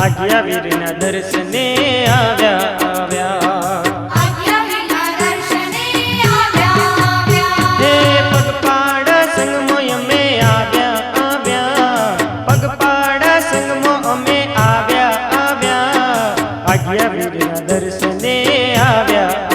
આજ્ઞા વીરના દર્શને આવ્યા હે પગપાળા સંગમાં અમે આવ્યા પગપાળા સંગમાં અમે આવ્યા આજ્ઞા વીરના દર્શને આવ્યા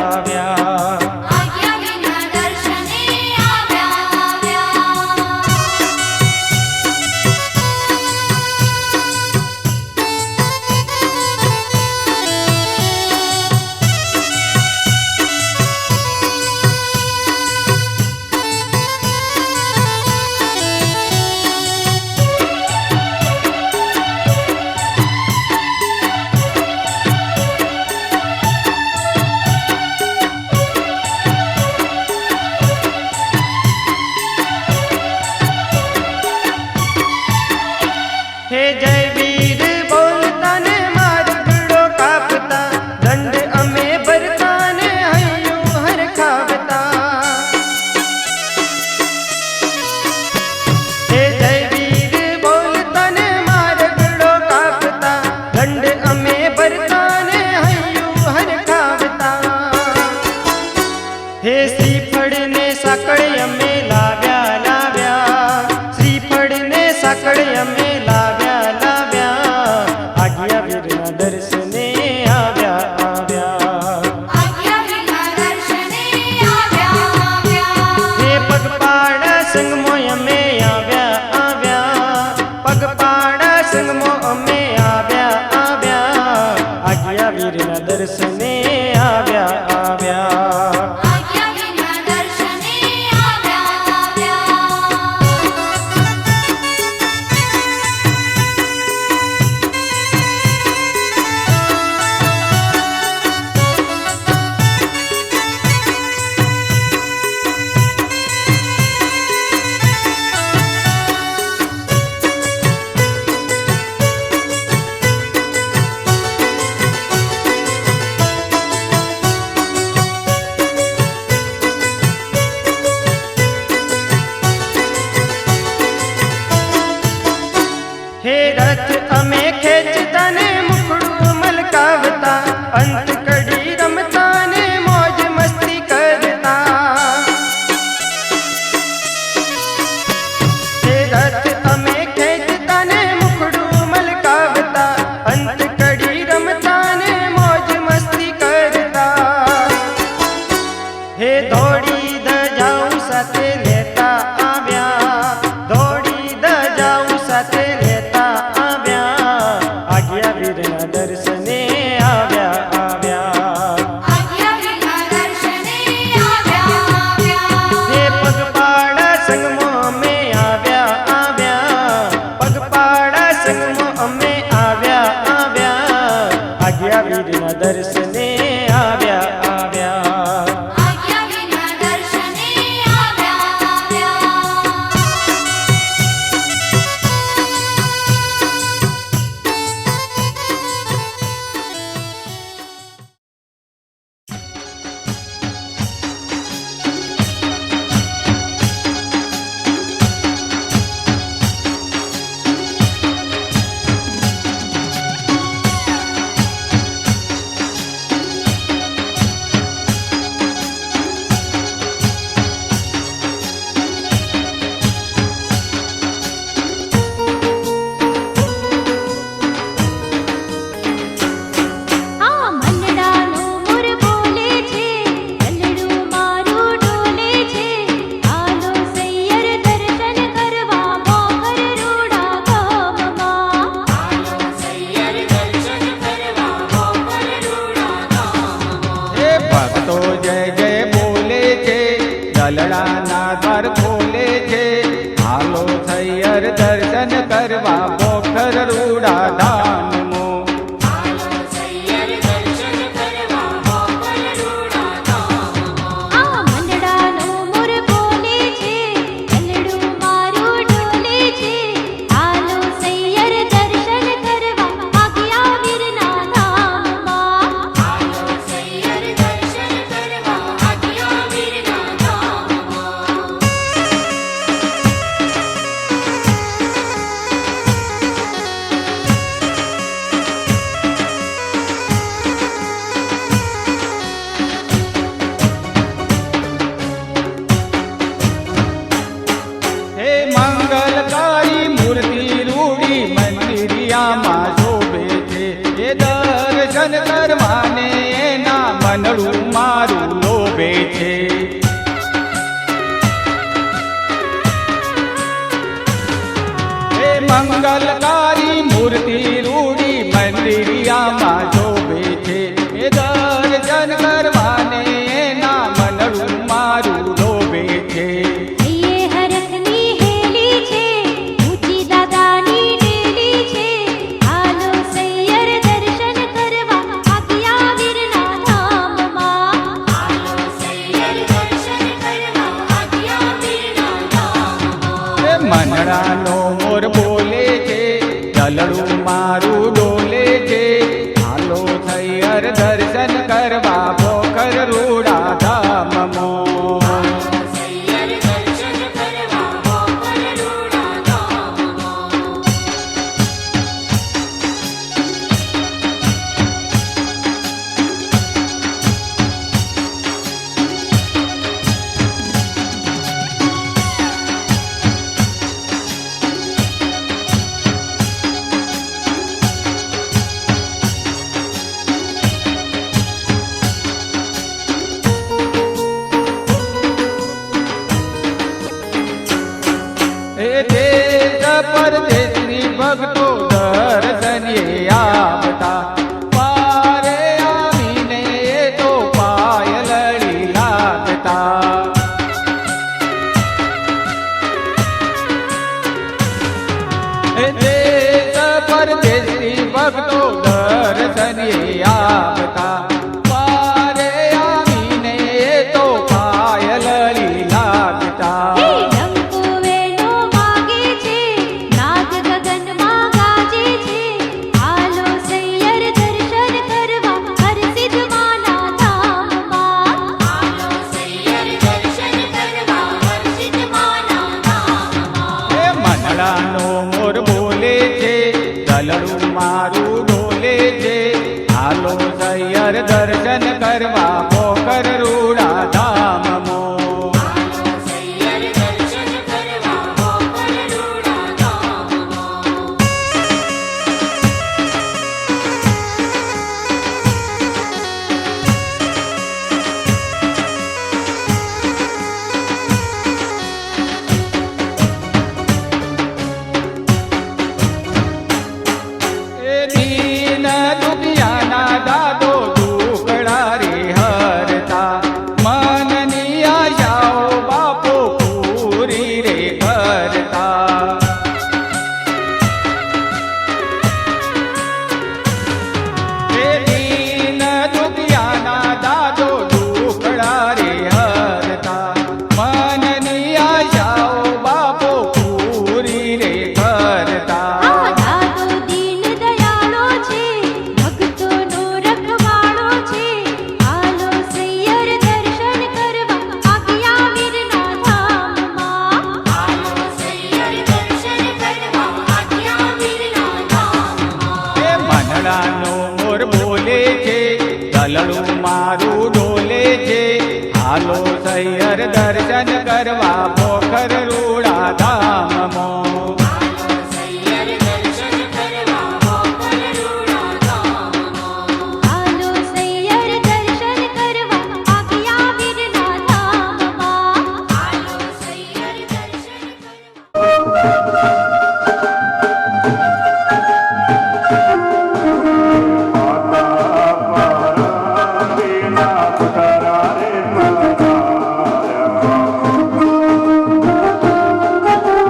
हे जय वीर बोलता ने मार्गड़ो कापता दंड अमे भरता ने हयो हर खावता हे जय वीर बोलता ने मार्गड़ो कापता दंड अमे भरता ने हयो हर खावता हे श्रीफળ ने साकड़ अमे लाव्या श्रीफળ ने साकड़ अमे दर्शने આવ્યા હે પગપાળા સંગમાં અમે આવ્યા પગપાળા સંગમાં અમે આવ્યા આજ્ઞા વીરના દર્શને આવ્યા हे रथ अमे खेचता ने मुखड़ू मलकावता अंत कड़ी रमता ने मौज मस्ती करता हे रथ अमे खेचता ने मुखड़ू मलकावता अंत कड़ी रमता ने मौज मस्ती करता हे दौड़ी धजाऊ साथे लेता આવ્યા दौड़ी धजाऊ साथे दर्शने આવ્યા હે પગપાળા સંગમાં અમે આવ્યા પગપાળા સંગમાં અમે આવ્યા આજ્ઞા વીરના દર્શને આવ્યા દલડાના દ્વાર ખોલે છે હાલો થૈયર દર્શન કરવા બોખર રૂડા ધામો મંદિરિયામાં શોભે છે. એ દર્શન કરવાને એના મનડું મારું લોભે છે. એ મંગલકારી મૂર્તિ રૂડી મંદિરિયામાં શોભે છે. એ દર્શન કરવાને એના મનડું મારું લોભે છે. હૈયે હરખની હેલી છે, ઊંચી દાદાની ડેલી છે. હાલો સૈયર દર્શન કરવા આજ્ઞા વીરના ધામમાં. હાલો સૈયર દર્શન કરવા આજ્ઞા વીરના ધામમાં. એ મનડાનો મોર બોલે છે, દલડું મારું ડોલે છે. હાલો સૈયર દર્શન કરવા પોખર રૂડા ધામમાં. સૈયર દર્શન કરવા પોખર રૂડા ધામમાં. એ દેશ પરદેશની ભક્તો દર્શને આવતા. પારે આવીને એ તો પાયલડી લાગતા. એ દેશ પરદેશની ભક્તો દર્શને આવતા. પારે આવીને એ તો પાયલડી લાગતા. હે ડંકો વેણો વાગે છે, નાદ ગગનમાં ગાજે છે. હાલો સૈયર દર્શન કરવા હરસિદ્ધ માના ધામમાં. હાલો સૈયર દર્શન કરવા હરસિદ્ધ માના ધામમાં. એ મનડાનો મોર બોલે છે, દલડું મારું ડોલે છે. હાલો સૈયર દર્શન કરવા પોખર રૂડા ધામમાં. હાલો સૈયર દર્શન કરવા પોખર રૂડા ધામમાં. એ દીન દુનિયાના દાદો દુખડા રે હરતા. મનની આશાઓ બાપો પૂરી રે કરતા. એ દીન દુનિયાના દાદો દુખડા રે હરતા. મનની આશાઓ બાપો પૂરી રે કરતા. આ દાદો દીન દયાળો છે, ભક્તોનો રખવાળો છે. હાલો સૈયર દર્શન કરવા આજ્ઞા વીરના ધામમાં. હાલો સૈયર દર્શન કરવા આજ્ઞા વીરના ધામમાં. એ મનડાનો મોર બોલે છે, દલડું મારું ડોલે છે. હાલો સૈયર દર્શન કરવા પોખર રૂડા ધામમાં. હાલો સૈયર દર્શન કરવા પોખર રૂડા ધામમાં. હાલો સૈયર દર્શન કરવા આજ્ઞા વીરના ધામમાં. હાલો સૈયર દર્શન કરવા Thank you.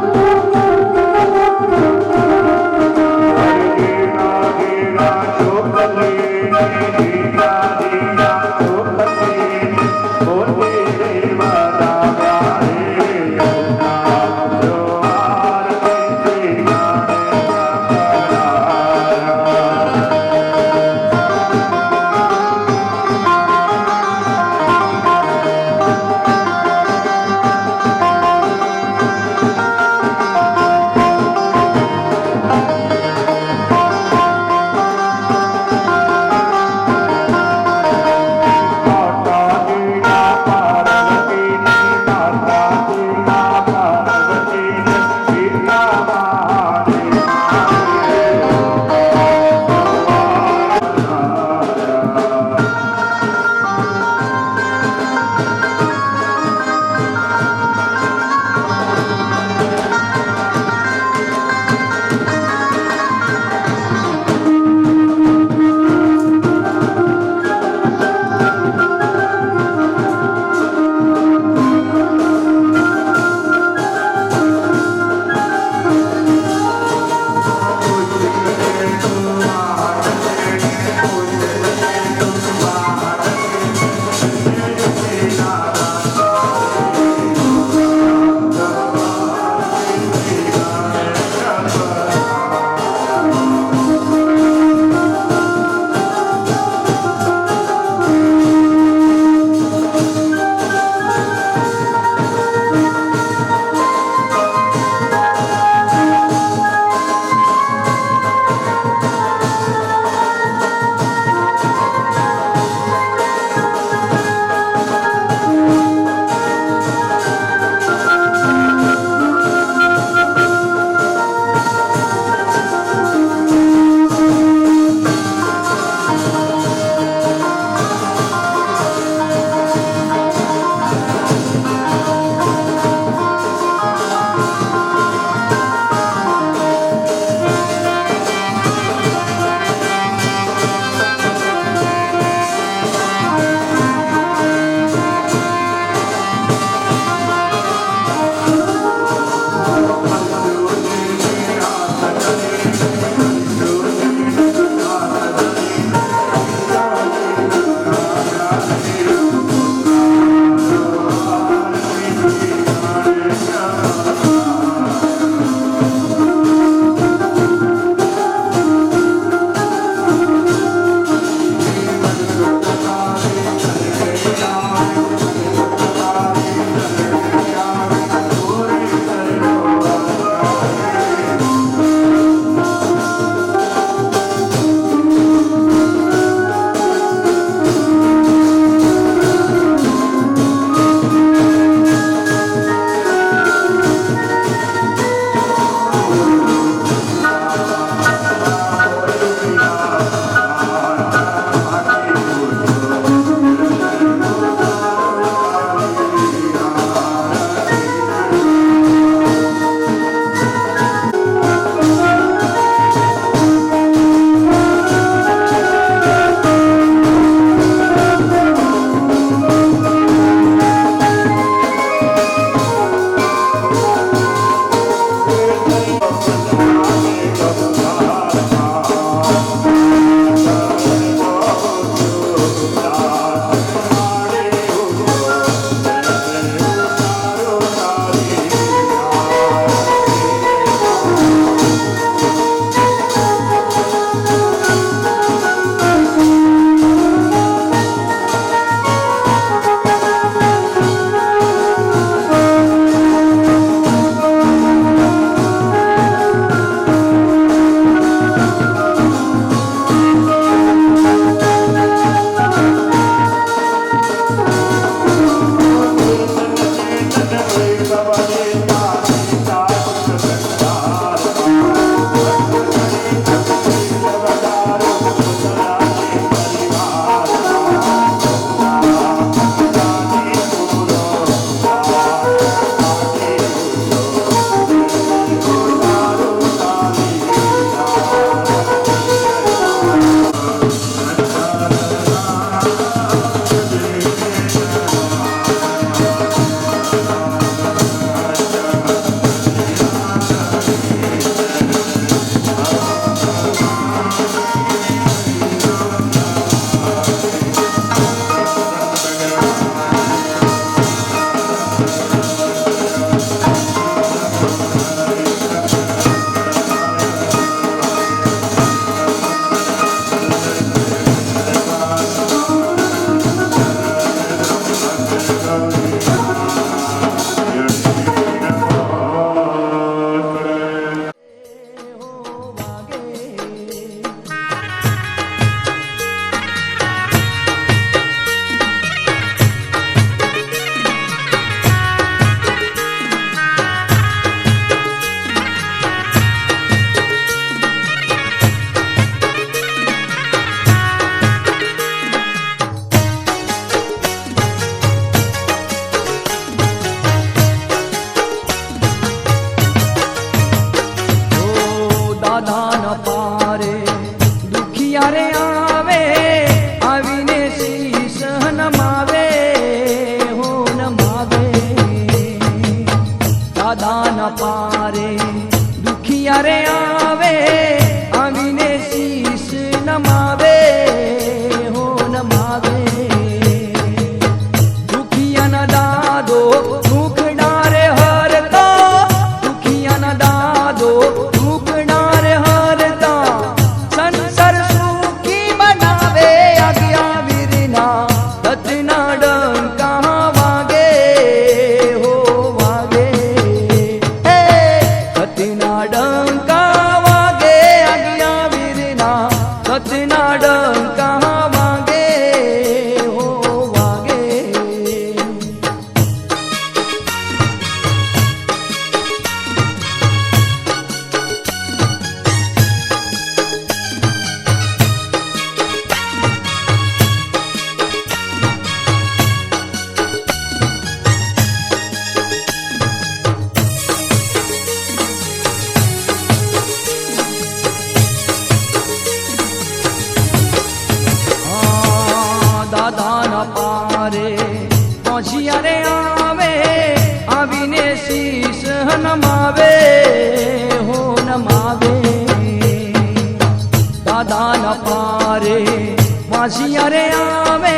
વાંસિયા રે આવે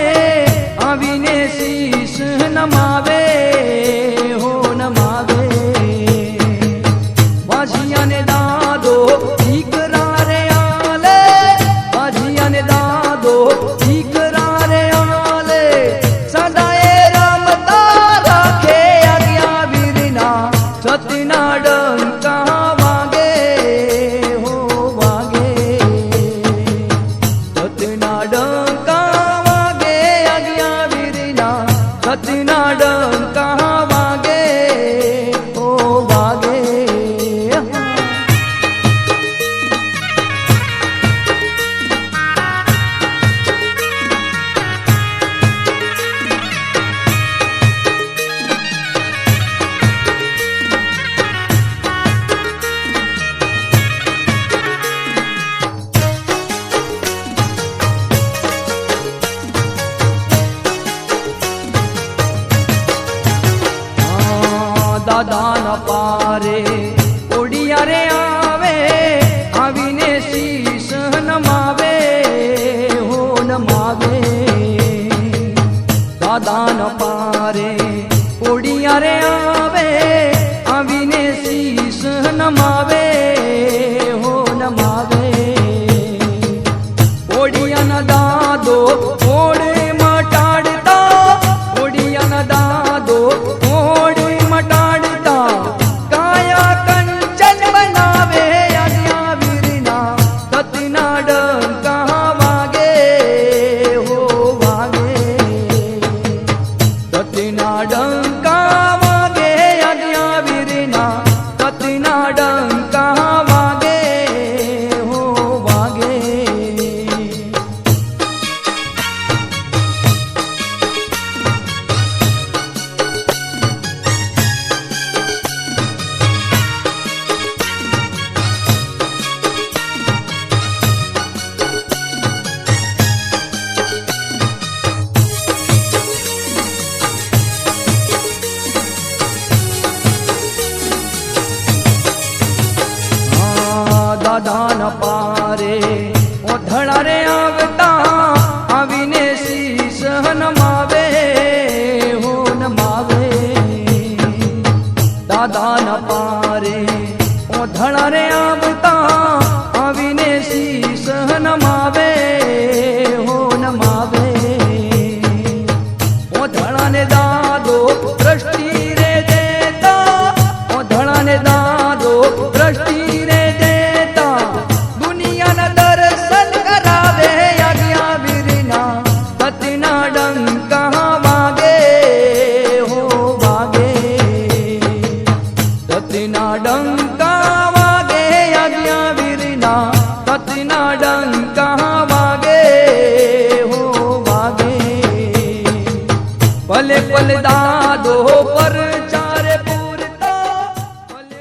આવીને શીશ નમાવે હો નમાવે વાંસિયાને દાદો દીકરા રે આલે વાંસિયાને દાદો દીકરા રે આલે સદાએ રમતા રાખે આજ્ઞા વીરના સતના ડંકા વાગે હો વાગે સતના ડંકા વાગે આજ્ઞા વીરના સતના ડંકા વાગે હો વાગે દાદાના પારે ઓડિયા રે આવે આવીને શીશ નમાવે હો નમાવે દાદાના પારે ઓડિયા રે આવે આવીને શીશ નમાવે હો નમાવે ઓડિયાના દાદો ઓડે મટાડતા ઓડિયાના દાદો ઓડે મટાડતા કાયા કંચન બનાવે આજ્ઞા વીરના સતના ડંકા વાગે હો વાગે સતના ડંકા વાગે આજ્ઞા વીરના સતના ડંકા વાગે હો વાગે દાદાના પારે ઓઢળા રે આવતા આવીને શીશ નમાવે હો નમાવે દાદાના પારે ઓઢળા રે આવતા આવીને શીશ નમાવે હો નમાવે ઓઢળાને દાદો દ્રષ્ટિ રે દેતા ઓઢળાને દાદો દ્રષ્ટિ રે દેતા દુનિયાના દર્શન કરાવે આજ્ઞા વીરના સતના ડંકા વાગે હો વાગે સતના ડંકા વાગે આજ્ઞા વીરના સતના ડંકા વાગે હો વાગે ભલે ભલે દાદો પર ચારે પૂરતા ભલે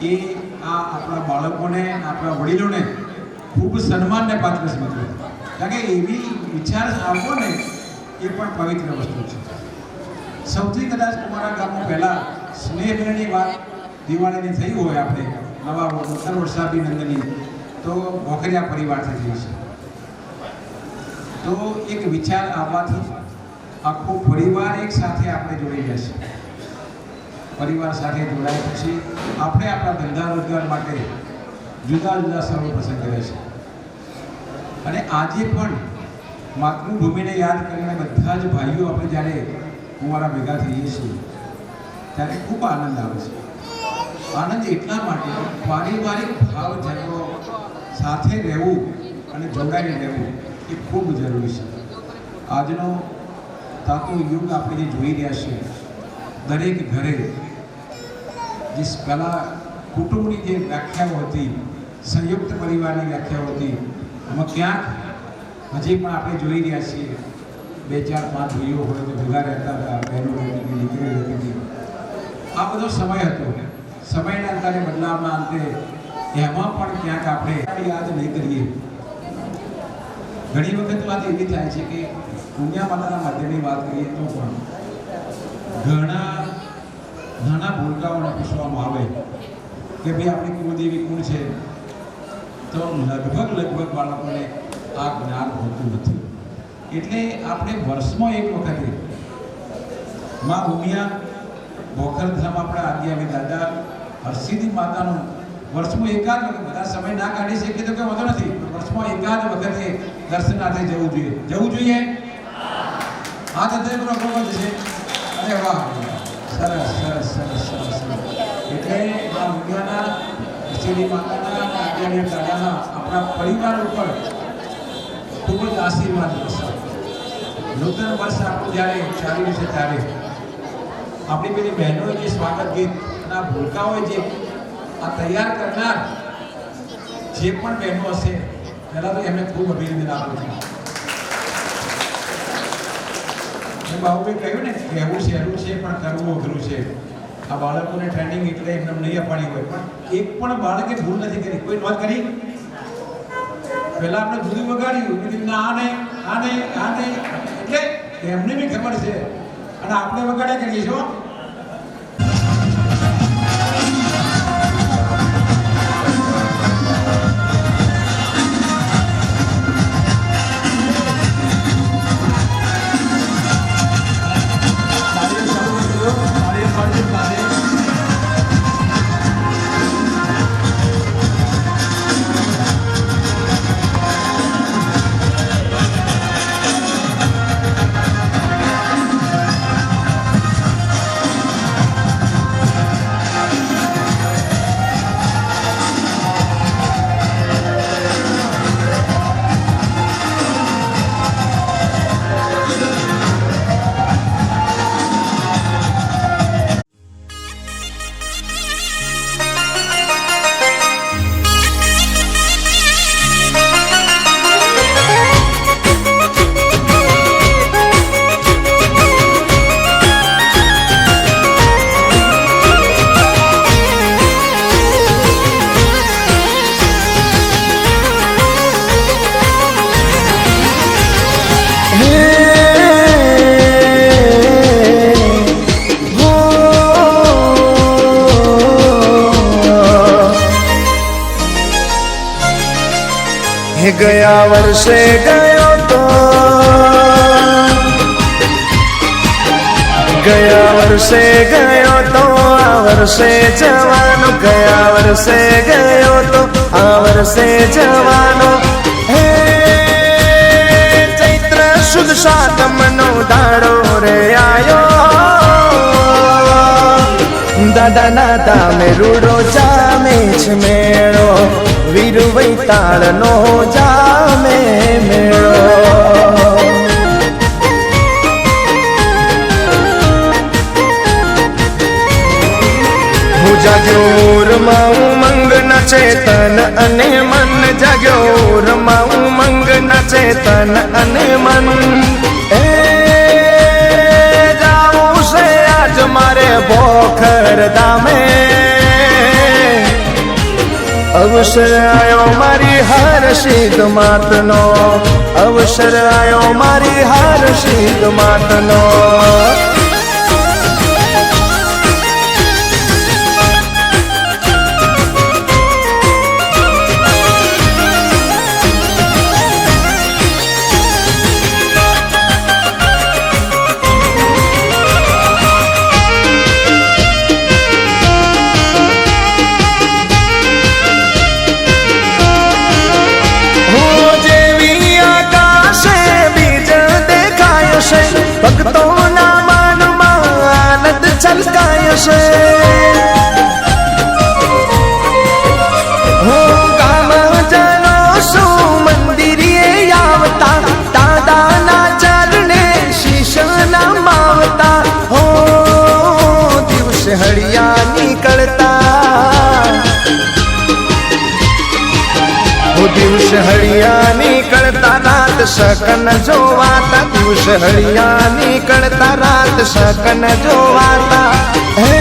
એ આ આપણા બાળકોને, આપણા વડીલોને ખૂબ સન્માનને પાત્ર છે મિત્રો. કારણ કે એવી વિચાર આવવો ને એ પણ પવિત્ર વસ્તુ છે. સૌથી કદાચ અમારા ગામમાં પહેલાં સ્નેહની વાત દિવાળીની થઈ હોય, આપણે નવા નૂતન વર્ષાભિનંદનની, તો ભોખરિયા પરિવારથી થઈ છે. તો એક વિચાર આવવાથી આખો પરિવાર એક સાથે આપણે જોડી જશે. પરિવાર સાથે જોડાયા પછી આપણે આપણા ધંધા રોજગાર માટે જુદા જુદા સ્થળો પસંદ કર્યા છે. અને આજે પણ માતૃભૂમિને યાદ કરીને બધા જ ભાઈઓ આપણે જ્યારે કુંવારા ભેગા થઈએ છીએ ત્યારે ખૂબ આનંદ આવે છે. આનંદ એટલા માટે પારિવારિક ભાવ જતો સાથે રહેવું અને જોડાઈને રહેવું એ ખૂબ જરૂરી છે. આજનો તાતો યુગ આપણે જે જોઈ રહ્યા છીએ, દરેક ઘરે જે પહેલાં કુટુંબની જે વ્યાખ્યાઓ હતી, સંયુક્ત પરિવારની વ્યાખ્યાઓ હતી, એમાં ક્યાંક હજી પણ આપણે જોઈ રહ્યા છીએ 2, 4, 5 ભાઈઓ હોય તો ભેગા રહેતા હતા, બહેનો રહેતી હતી, દીકરીઓ રહેતી હતી. આ બધો સમય હતો. સમયના અંતરે બદલાવના અંતે એમાં પણ ક્યાંક આપણે યાદ નહીં કરીએ. ઘણી વખત વાત એવી થાય છે કે પુણ્યા માતાના માધ્યમની વાત કરીએ તો પણ ઘણા નાના ભૂલકાઓને પૂછવામાં આવે કે ભાઈ આપણી કુળદેવી કોણ છે, તો લગભગ બાળકોને આ જ્ઞાન હોતું નથી. એટલે આપણે વર્ષમાં એક વખતે માં ઉમિયા ભોખરધામ આપણા આદિયાવી દાદા હરસિદ્ધિ માતાનું વર્ષમાં એકાદ વખત, બધા સમય ના કાઢી શકીએ તો કંઈ વાંધો નથી, વર્ષમાં એકાદ વખતે દર્શનાર્થે જવું જોઈએ. જવું જોઈએ. આ તદ્દન પ્રભુ છે. અરે વાહ, સરસ સરસ સરસ સરસ. એટલે આ ઉમિયાના હરસિદ્ધિ માતાના આદિયાવી દાદાના આપણા પરિવાર ઉપર ખૂબ જ આશીર્વાદ રહેશે. નૂતન વર્ષ આપણું જ્યારે ચાલી રહ્યું છે ત્યારે આપણી પેલી બહેનોએ જે સ્વાગત ગીત અને આ ભૂલકાઓએ જે આ તૈયાર કરનાર જે પણ બહેનો હશે, પહેલાં તો એમને ખૂબ અભિનંદન આપું છું. મેં બાબુભાઈ કહ્યું ને, કહેવું સહેલું છે પણ કરવું અઘરું છે. આ બાળકોને ટ્રેનિંગ એટલે એમને નહીં અપાણી હોય, પણ એક પણ બાળકે ભૂલ નથી કરી. કોઈ નોંધ કરી? પહેલાં આપણે જુદું વગાડ્યું, આ નહીં, આ નહીં, આ નહીં, એટલે એમને બી ખબર છે અને આપણે વગાડે કરીએ છો. ગયા વર્ષે ગયો તો, ગયા વર્ષે ગયો તો આ વર્ષે જવાનો, ગયા વર્ષે ગયો તો આ વર્ષે જવાનો. હે ચૈત્ર સુદ સાતમનો દાડો રે આયો, દાદાના તામે રૂડો જામે છે મેળો, વીરવઈ તાળનો જામે મેળો. હું જાગ્યો રમા ઉમંગ ના ચેતન અને મન, જાગ્યો રમા ઉમંગ ના ચેતન અને મન. એ જાવું છે આજ મારે ભોખર ધામે, અવસર આયો મારી હર્ષિત માતનો, અવસર આયો મારી હર્ષિત માતનો. ભક્તોના મનમાં આનંદ છલકાય છે. હું ગામજનો શું મંદિરે આવતા, દાદાના ચરણે શીશ નમાવતા. હો દિવસ હળિયા નીકળતા, દિવસ હળિયા નીકળતા રાત શકન જોવાતા, દિવસ હળિયા નીકળતા રાત શકન જોવાતા. હે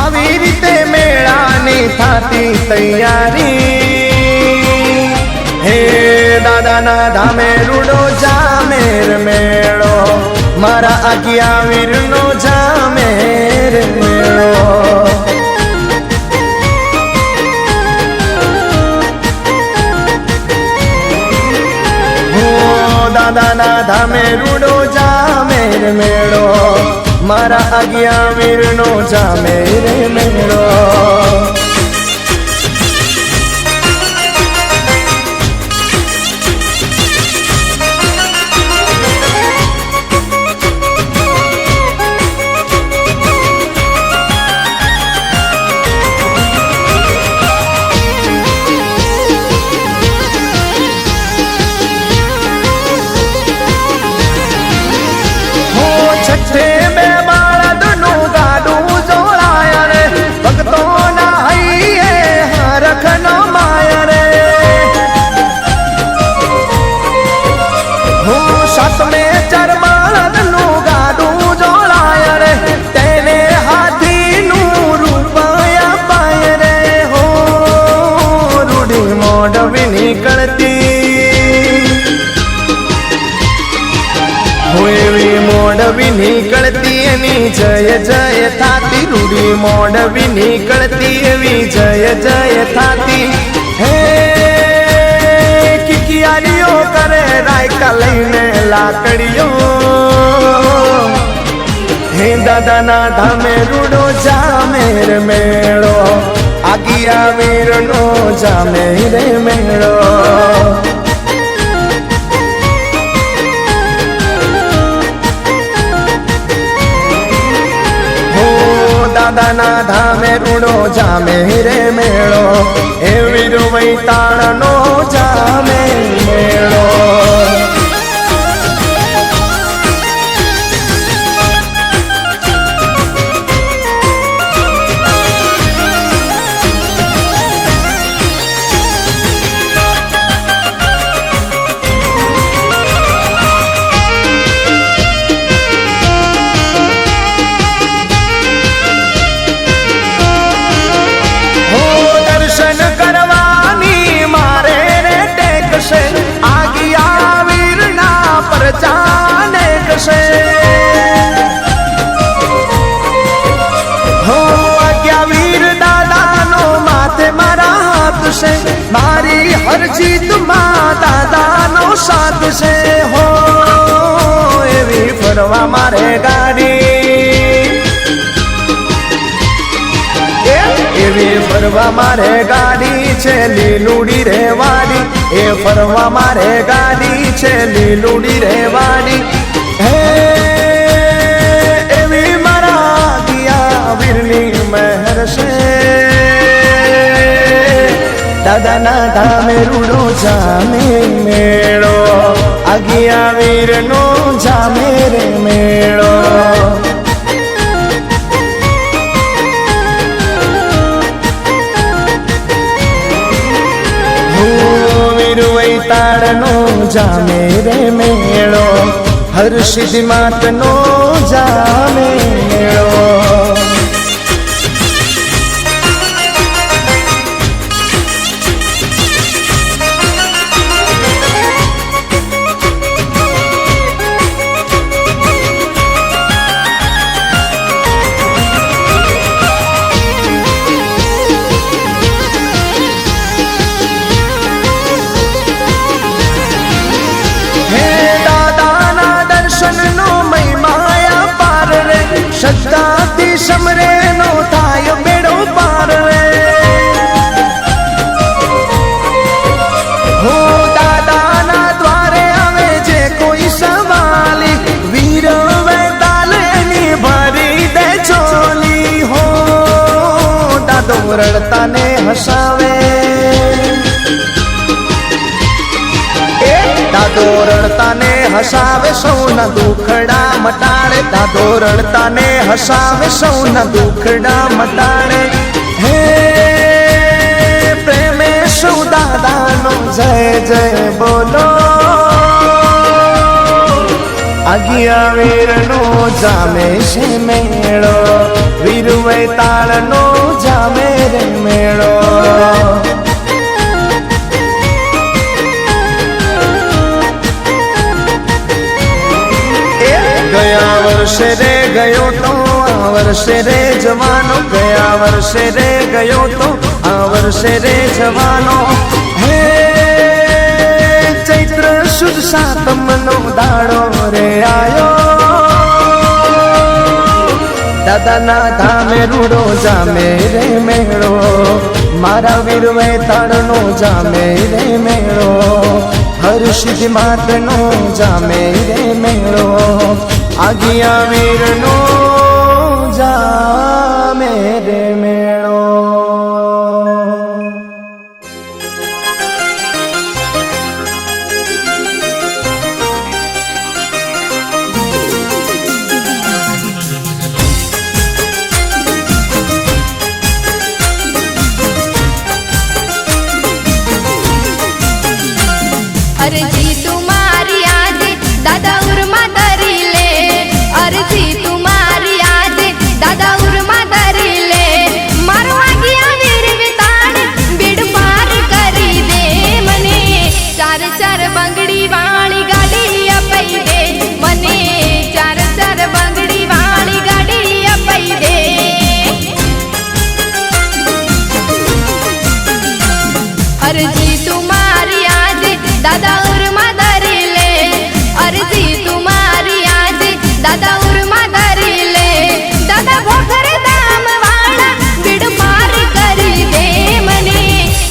આવી રીતે મેળાની થાતી તૈયારી. હે દાદાના ધામે રૂડો જામેર મેળો, મારા આજ્ઞા વીરનો જામેર મેળો. દાદાના ધામે રૂડો જામેર મેળો, મારા આજ્ઞા વીરનો જામેર મેળો. મોડવી નીકળતી એની જય જય થાતી, રૂડી મોડવી નીકળતી એવી જય જય થાતી. હે કિકિયારીઓ કરે રાયકા લઈને લાકડીઓ. હે દાદાના ધામે રૂડો જામેર મેળો, આજ્ઞા વીરનો જામેર મેળો. દાદાના ધામે રૂડો જામેર મેળો, એ વીર વૈતાણનો જામેર મેળો. મારી હરજીત માં દાદાનો સાથ છે. હો એવી ફરવા મારે ગાડી, એવી ફરવા મારે ગાડી છે લીલુડી રેવાડી. એ ફરવા મારે ગાડી છે લીલુડી રેવાડી. હે એવી મારા દિયા વીરની મહેર છે. દાદાના ધામે રૂડો જામેર મેળો, આજ્ઞા વીરનો જામેર મેળો. વીર વૈતાળનો જામેર મેળો, હર્ષિદ માતનો જામેર મેળો. દાદો રડતાને હસાવે, દાદો રડતાને હસાવે, સૌના દુખડા મટાડે, દાદો રડતાને હસાવે, સૌના દુખડા મટાડે. હે પ્રેમે સૌ દાદાનો જય જય બોલો, આગિયા વીરનો જામે છે મેળો, વીર વૈતાળનો જામે રે મેળો. ગયા વર્ષે રે ગયો તો આ વર્ષે રે જવાનો, ગયા વર્ષે રે ગયો તો આ વર્ષે રે જવાનો. હે ચૈત્ર સુદ સાતમનો દાડો રે આયો, દાદાના ધામે રૂડો જામે રે મેળો, મારા વીર વૈતાળનો જામે રે મેળો, હર્ષિદ માતનો જામે રે મેળો, આગિયા વીરનો જામે રે મેળો. અરજી તુમારી આજે દાદા ઉરમાં ધરી લે, અરજી તુમારી આજે દાદા ઉરમાં ધરી લે, મારો આગિયા વીર વિતાણ બીડ પાર કરી દે, મને ચાર ચાર બંગડી વાળી ગાડી અપાઈ દે, મને ચાર ચાર બંગડી વાળી ગાડી અપાઈ દે. અરજી તુમારી આજે દાદા ઉરમાં ધરી લે, અરજી તુમારી આજે દાદા ઉરમાં ધરી લે, દાદા ભોખર ધામ વાળા બીડ પાર કરી દે, મને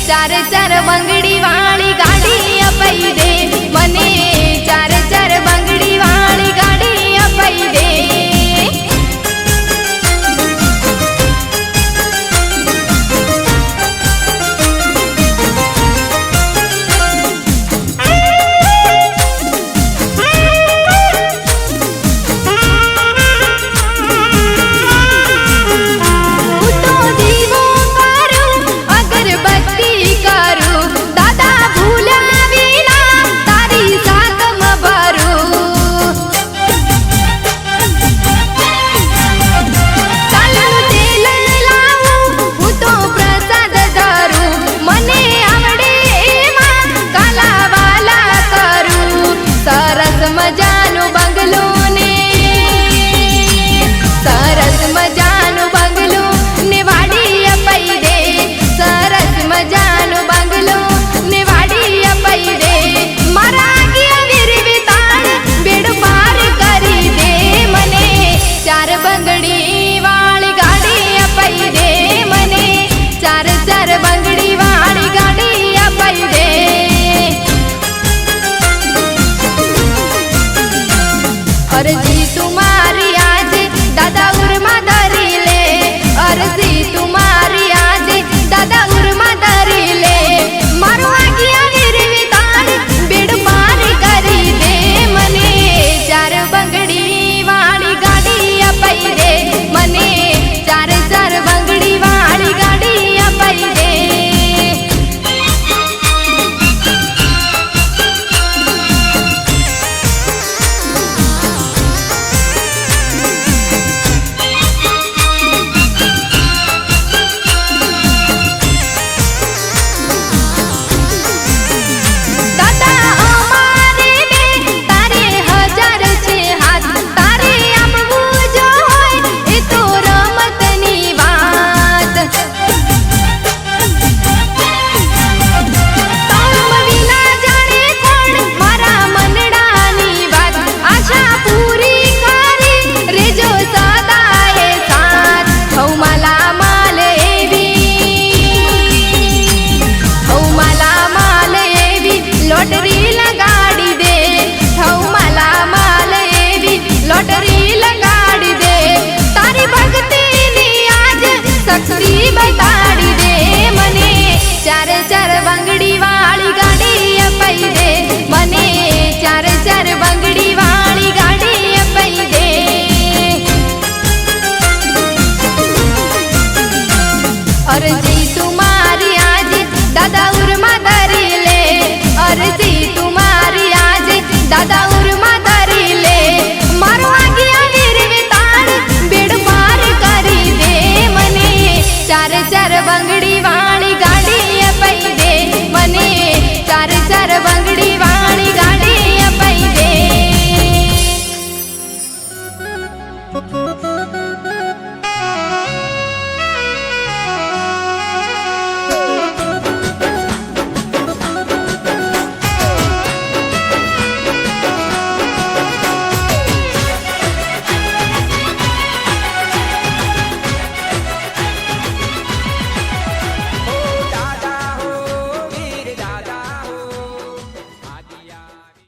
ચાર ચાર બંગડી વાળી ગાડી અપાઈ દે, મને ચાર ચાર બંગડી વાળી ગાડી અપાઈ દે. બતાડી દે મને, ચારે ચાર બંગડી વાળી ગાડી અપાઈ દે મને, ચારે ચાર બંગડી વાળી ગાડી અપાઈ દે. અરજી તું મારી આજે દાદા ઉરમાં ધરી લે, અરજી તું મારી આજે દાદા ઉરમાં ધરી લે, મારો આગિયા વીર વિતાડ બેડ પાર કરી દે મને, ચાર ચાર બંગડી વાળી ગાડી અપાઈ દે મને, ચાર ચાર બંગડી વાળી ગાડી અપાઈ દે.